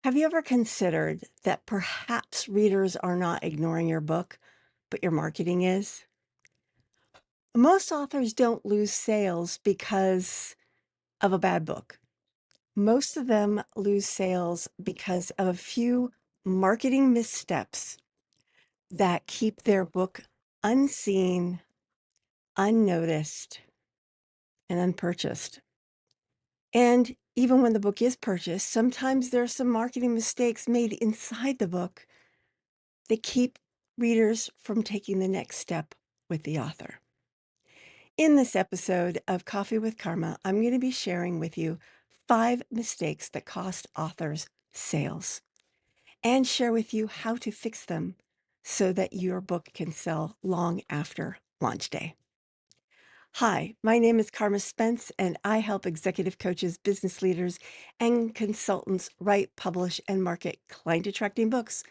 Have you ever considered that perhaps readers are not ignoring your book, but your marketing is? Most authors don't lose sales because of a bad book. Most of them lose sales because of a few marketing missteps that keep their book unseen, unnoticed, and unpurchased. And even when the book is purchased, sometimes there are some marketing mistakes made inside the book that keep readers from taking the next step with the author. In this episode of Coffee with Karma, I'm going to be sharing with you 5 mistakes that cost authors sales and share with you how to fix them so that your book can sell long after launch day. Hi, my name is Carma Spence, and I help executive coaches, business leaders, and consultants write, publish, and market client-attracting books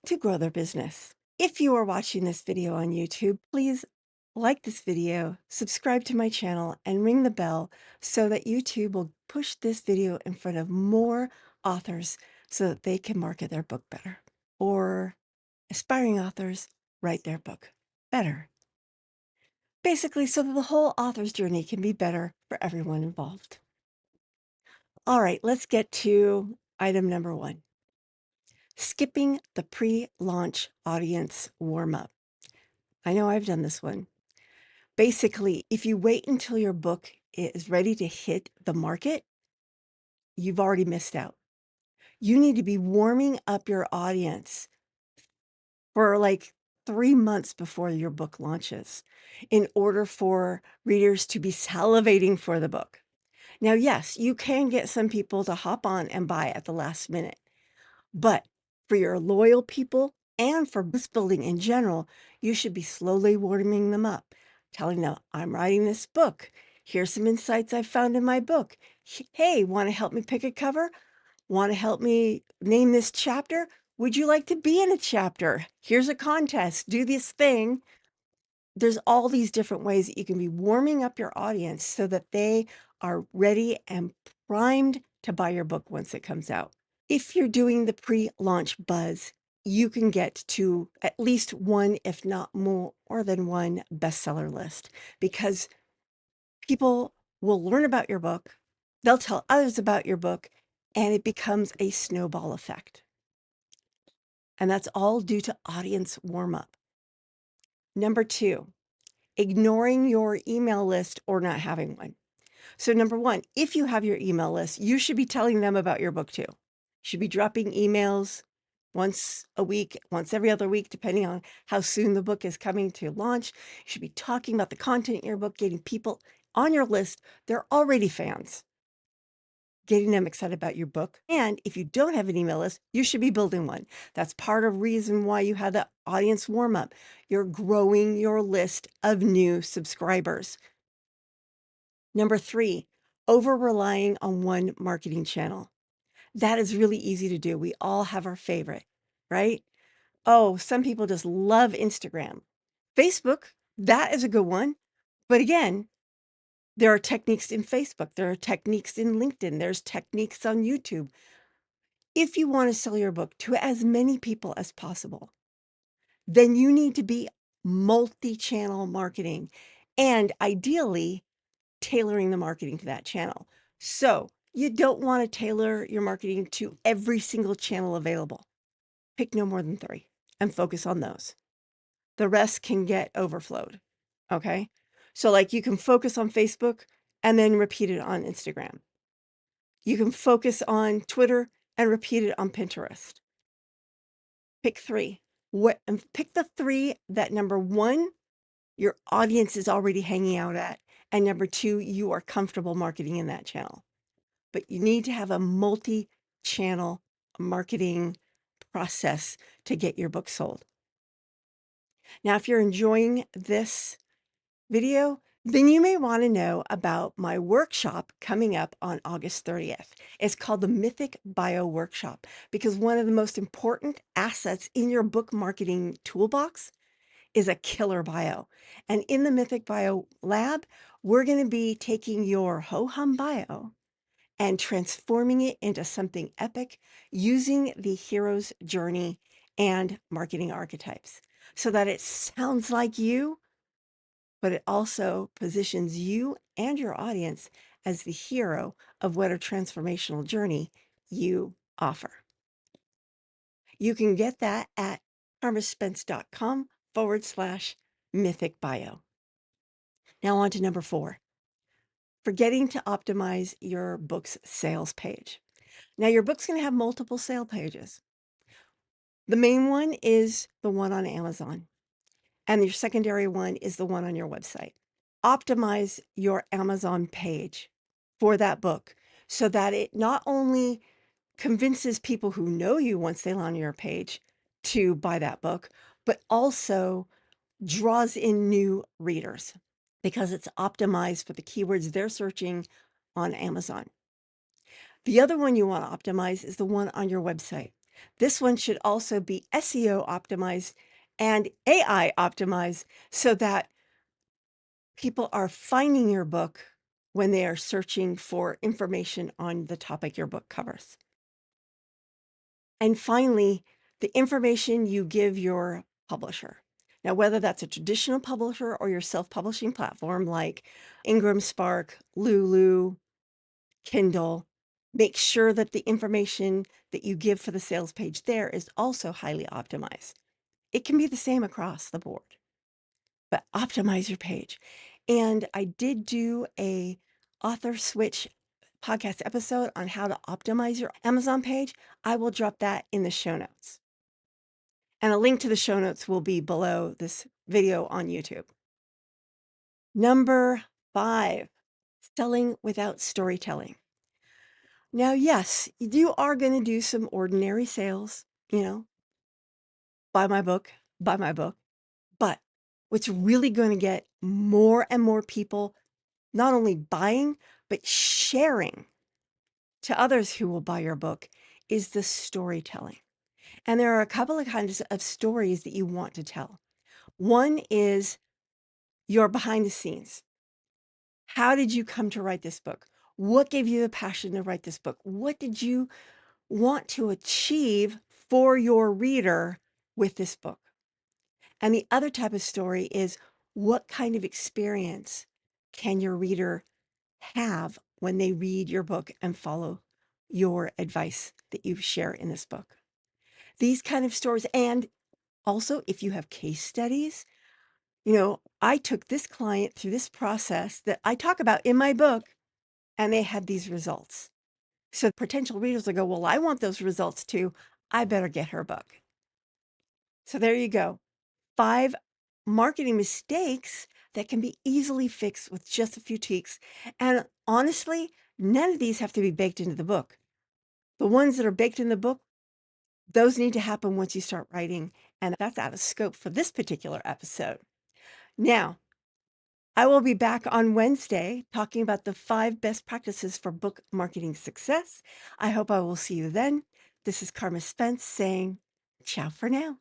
to grow their business. If you are watching this video on YouTube, please like this video, subscribe to my channel, and ring the bell so that YouTube will push this video in front of more authors so that they can market their book better, or aspiring authors write their book better. Basically, so that the whole author's journey can be better for everyone involved. All right, let's get to item number 1. Skipping the pre-launch audience warm-up. I know I've done this one. Basically, if you wait until your book is ready to hit the market, you've already missed out. You need to be warming up your audience for like 3 months before your book launches in order for readers to be salivating for the book. Now, yes, you can get some people to hop on and buy at the last minute, but for your loyal people and for list building in general, you should be slowly warming them up, telling them, I'm writing this book. Here's some insights I found in my book. Hey, want to help me pick a cover? Want to help me name this chapter? Would you like to be in a chapter? Here's a contest. Do this thing. There's all these different ways that you can be warming up your audience so that they are ready and primed to buy your book once it comes out. If you're doing the pre-launch buzz, you can get to at least one, if not more than one bestseller list, because people will learn about your book, they'll tell others about your book, and it becomes a snowball effect. And that's all due to audience warm-up. Number 2, ignoring your email list or not having one. So number 1, if you have your email list, you should be telling them about your book too. You should be dropping emails once a week, once every other week, depending on how soon the book is coming to launch. You should be talking about the content in your book, getting people on your list. They're already fans, getting them excited about your book. And if you don't have an email list, you should be building one. That's part of the reason why you have the audience warm up. You're growing your list of new subscribers. Number 3, over-relying on one marketing channel. That is really easy to do. We all have our favorite, right? Oh, some people just love Instagram. Facebook, that is a good one. But again, there are techniques in Facebook. There are techniques in LinkedIn. There's techniques on YouTube. If you want to sell your book to as many people as possible, then you need to be multi-channel marketing and ideally tailoring the marketing to that channel. So you don't want to tailor your marketing to every single channel available. Pick no more than 3 and focus on those. The rest can get overflowed. Okay. So like you can focus on Facebook and then repeat it on Instagram. You can focus on Twitter and repeat it on Pinterest. Pick 3. And pick the 3 that number 1, your audience is already hanging out at, and number 2, you are comfortable marketing in that channel. But you need to have a multi-channel marketing process to get your book sold. Now, if you're enjoying this video, then you may want to know about my workshop coming up on August 30th. It's called the Mythic Bio Workshop because one of the most important assets in your book marketing toolbox is a killer bio. And in the Mythic Bio Lab, we're going to be taking your ho-hum bio and transforming it into something epic using the hero's journey and marketing archetypes so that it sounds like you, but it also positions you and your audience as the hero of what a transformational journey you offer. You can get that at karmaspence.com/mythic bio. Now on to number 4, forgetting to optimize your book's sales page. Now your book's going to have multiple sale pages. The main one is the one on Amazon, and your secondary one is the one on your website. Optimize your Amazon page for that book so that it not only convinces people who know you once they land on your page to buy that book, but also draws in new readers because it's optimized for the keywords they're searching on Amazon. The other one you want to optimize is the one on your website. This one should also be SEO optimized and AI optimized so that people are finding your book when they are searching for information on the topic your book covers. And finally, the information you give your publisher. Now, whether that's a traditional publisher or your self-publishing platform like Ingram Spark, Lulu, Kindle, make sure that the information that you give for the sales page there is also highly optimized. It can be the same across the board, but optimize your page. And I did do a author switch podcast episode on how to optimize your Amazon page. I will drop that in the show notes. And a link to the show notes will be below this video on YouTube. Number 5, selling without storytelling. Now, yes, you are going to do some ordinary sales, buy my book, buy my book. But what's really going to get more and more people not only buying, but sharing to others who will buy your book is the storytelling. And there are a couple of kinds of stories that you want to tell. One is your behind the scenes. How did you come to write this book? What gave you the passion to write this book? What did you want to achieve for your reader with this book? And the other type of story is what kind of experience can your reader have when they read your book and follow your advice that you share in this book? These kind of stories. And also, if you have case studies, I took this client through this process that I talk about in my book, and they had these results. So potential readers will go, well, I want those results too. I better get her book. So there you go. 5 marketing mistakes that can be easily fixed with just a few tweaks. And honestly, none of these have to be baked into the book. The ones that are baked in the book, those need to happen once you start writing. And that's out of scope for this particular episode. Now, I will be back on Wednesday talking about the 5 best practices for book marketing success. I hope I will see you then. This is Carma Spence saying ciao for now.